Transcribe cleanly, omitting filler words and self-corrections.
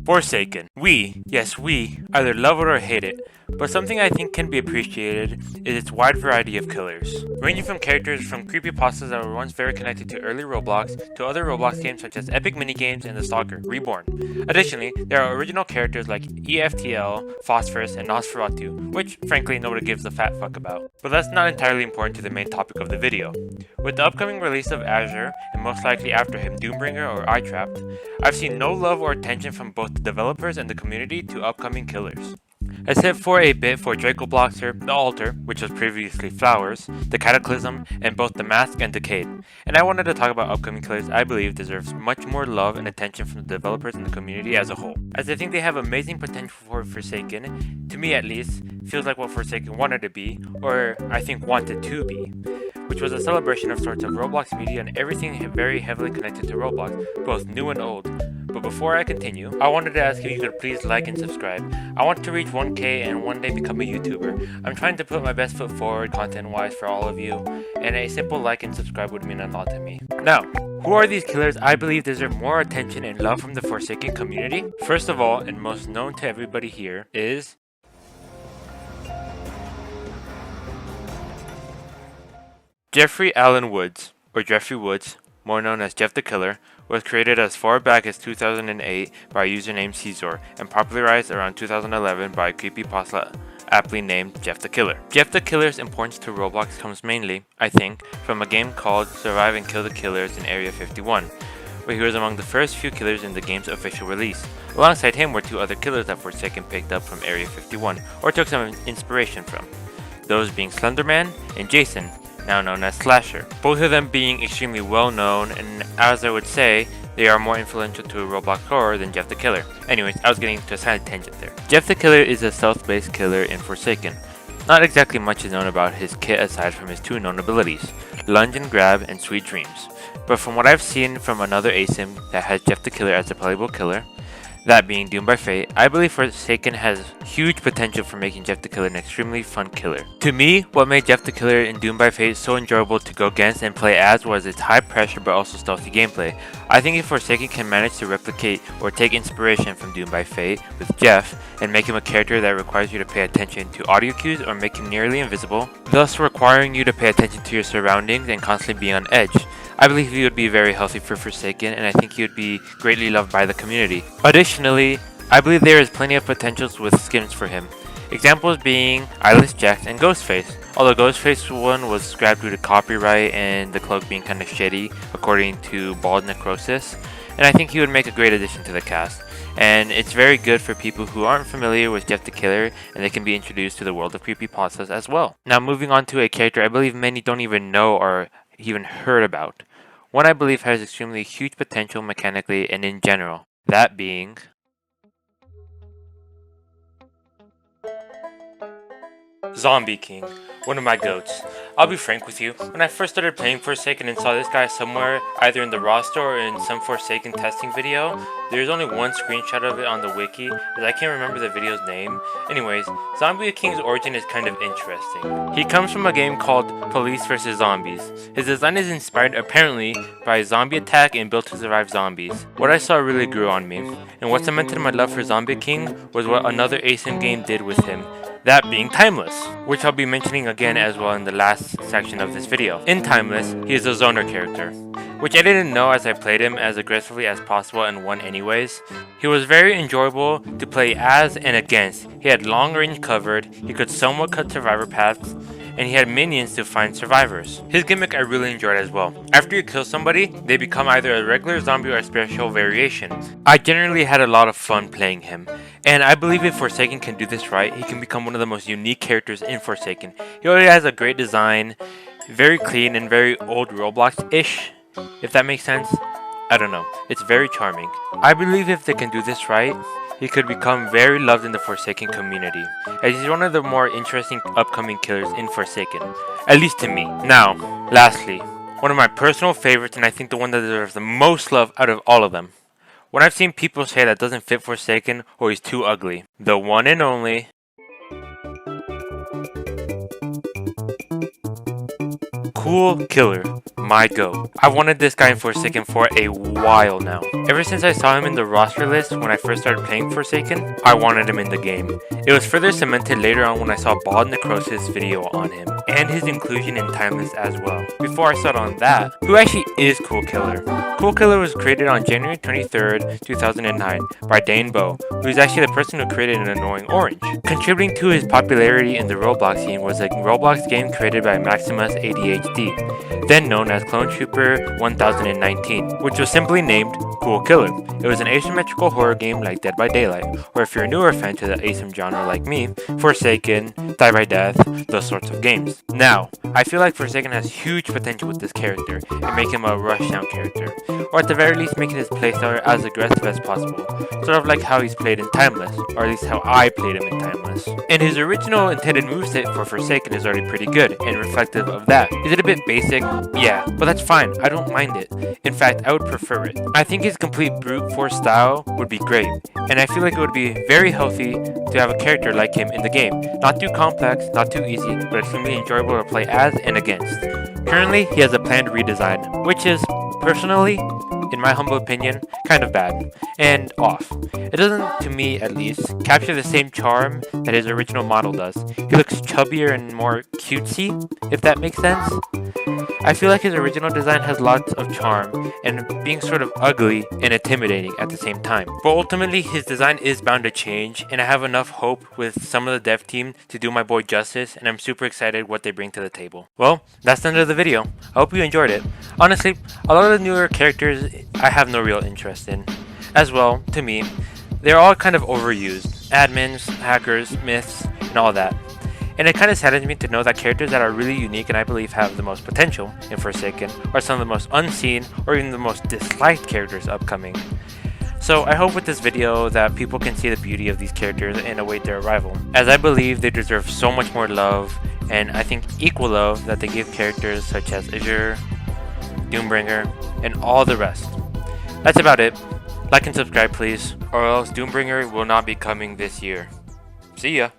Forsaken. We, yes we, either love it or hate it, but something I think can be appreciated is its wide variety of killers, ranging from characters from creepypastas that were once very connected to early Roblox to other Roblox games such as Epic Minigames and The Stalker, Reborn. Additionally, there are original characters like EFTL, Phosphorus, and Nosferatu, which frankly nobody gives a fat fuck about. But that's not entirely important to the main topic of the video. With the upcoming release of Azure, and most likely after him Doombringer or iTrapped, I've seen no love or attention from both the developers and the community to upcoming killers. Except for a bit for Dracobloxer, the Altar, which was previously Flowers, the Cataclysm, and both the Mask and Decade. And I wanted to talk about upcoming killers I believe deserves much more love and attention from the developers and the community as a whole, as I think they have amazing potential for Forsaken, to me at least, feels like what Forsaken wanted to be, or I think wanted to be, which was a celebration of sorts of Roblox media and everything very heavily connected to Roblox, both new and old. But before I continue, I wanted to ask if you could please like and subscribe. I want to reach 1K and one day become a YouTuber. I'm trying to put my best foot forward content-wise for all of you, and a simple like and subscribe would mean a lot to me. Now, who are these killers I believe deserve more attention and love from the Forsaken community? First of all, and most known to everybody here, is Jeffrey Allen Woods, or Jeffrey Woods, more known as Jeff the Killer, was created as far back as 2008 by username Caesar and popularized around 2011 by creepypasta aptly named Jeff the Killer. Jeff the Killer's importance to Roblox comes mainly, I think, from a game called Survive and Kill the Killers in Area 51, where he was among the first few killers in the game's official release. Alongside him were two other killers that Forsaken picked up from Area 51, or took some inspiration from, those being Slenderman and Jason, now known as Slasher, both of them being extremely well known, and as I would say, they are more influential to Roblox horror than Jeff the Killer. Anyways, I was getting to a side tangent there. Jeff the Killer is a stealth-based killer in Forsaken. Not exactly much is known about his kit aside from his two known abilities, Lunge and Grab and Sweet Dreams. But from what I've seen from another ASIM that has Jeff the Killer as a playable killer, that being Doomed by Fate, I believe Forsaken has huge potential for making Jeff the Killer an extremely fun killer. To me, what made Jeff the Killer in Doomed by Fate so enjoyable to go against and play as was its high pressure but also stealthy gameplay. I think if Forsaken can manage to replicate or take inspiration from Doomed by Fate with Jeff and make him a character that requires you to pay attention to audio cues or make him nearly invisible, thus requiring you to pay attention to your surroundings and constantly being on edge, I believe he would be very healthy for Forsaken, and I think he would be greatly loved by the community. Additionally, I believe there is plenty of potentials with skins for him. Examples being Eyeless Jax and Ghostface, although Ghostface one was scrapped due to copyright and the cloak being kind of shitty according to Bald Necrosis, and I think he would make a great addition to the cast. And it's very good for people who aren't familiar with Jeff the Killer, and they can be introduced to the world of creepypastas as well. Now moving on to a character I believe many don't even know or even heard about. One I believe has extremely huge potential mechanically and in general, that being Zombie King, one of my goats. I'll be frank with you, when I first started playing Forsaken and saw this guy somewhere, either in the roster or in some Forsaken testing video, there's only one screenshot of it on the wiki, as I can't remember the video's name. Anyways, Zombie King's origin is kind of interesting. He comes from a game called Police vs. Zombies. His design is inspired apparently by Zombie Attack and Built to Survive Zombies. What I saw really grew on me, and what cemented my love for Zombie King was what another ASIM game did with him, that being Timeless, which I'll be mentioning again as well in the last section of this video. In Timeless, he is a zoner character, which I didn't know as I played him as aggressively as possible and won anyways. He was very enjoyable to play as and against. He had long range covered, he could somewhat cut survivor paths, and he had minions to find survivors. His gimmick I really enjoyed as well. After you kill somebody, they become either a regular zombie or a special variation. I generally had a lot of fun playing him, and I believe if Forsaken can do this right, he can become one of the most unique characters in Forsaken. He already has a great design, very clean and very old Roblox-ish, if that makes sense. I don't know, it's very charming. I believe if they can do this right, he could become very loved in the Forsaken community, as he's one of the more interesting upcoming killers in Forsaken, at least to me. Now, lastly, one of my personal favorites, and I think the one that deserves the most love out of all of them. When I've seen people say that doesn't fit Forsaken or he's too ugly, the one and only Cool Killer, my goat. I wanted this guy in Forsaken for a while now. Ever since I saw him in the roster list when I first started playing Forsaken, I wanted him in the game. It was further cemented later on when I saw Bald Necrosis' video on him, and his inclusion in Timeless as well. Before I started on that, who actually is Cool Killer? Cool Killer was created on January 23rd, 2009 by Dane Bow, who is actually the person who created an annoying orange. Contributing to his popularity in the Roblox scene was a Roblox game created by Maximus ADHD, then known as Clone Trooper 1019, which was simply named Cool Killer. It was an asymmetrical horror game like Dead by Daylight, or if you're a newer fan to the ASYM genre like me, Forsaken, Die by Death, those sorts of games. Now, I feel like Forsaken has huge potential with this character, and make him a rushdown character, or at the very least making his playstyle as aggressive as possible, sort of like how he's played in Timeless, or at least how I played him in Timeless. And his original intended moveset for Forsaken is already pretty good, and reflective of that. Is it a bit basic? Yeah, but that's fine, I don't mind it. In fact, I would prefer it. I think his complete brute force style would be great, and I feel like it would be very healthy to have a character like him in the game. Not too complex, not too easy, but extremely enjoyable to play as and against. Currently, he has a planned redesign, which is, personally, in my humble opinion, kind of bad, and off. It doesn't, to me at least, capture the same charm that his original model does. He looks chubbier and more cutesy, if that makes sense. I feel like his original design has lots of charm, and being sort of ugly and intimidating at the same time. But ultimately, his design is bound to change, and I have enough hope with some of the dev team to do my boy justice, and I'm super excited what they bring to the table. Well, that's the end of the video. I hope you enjoyed it. Honestly, a lot of the newer characters I have no real interest in. As well, to me, they're all kind of overused. Admins, hackers, myths, and all that. And it kind of saddens me to know that characters that are really unique and I believe have the most potential in Forsaken are some of the most unseen or even the most disliked characters upcoming. So I hope with this video that people can see the beauty of these characters and await their arrival, as I believe they deserve so much more love, and I think equal love that they give characters such as Azure, Doombringer, and all the rest. That's about it. Like and subscribe please, or else Doombringer will not be coming this year. See ya!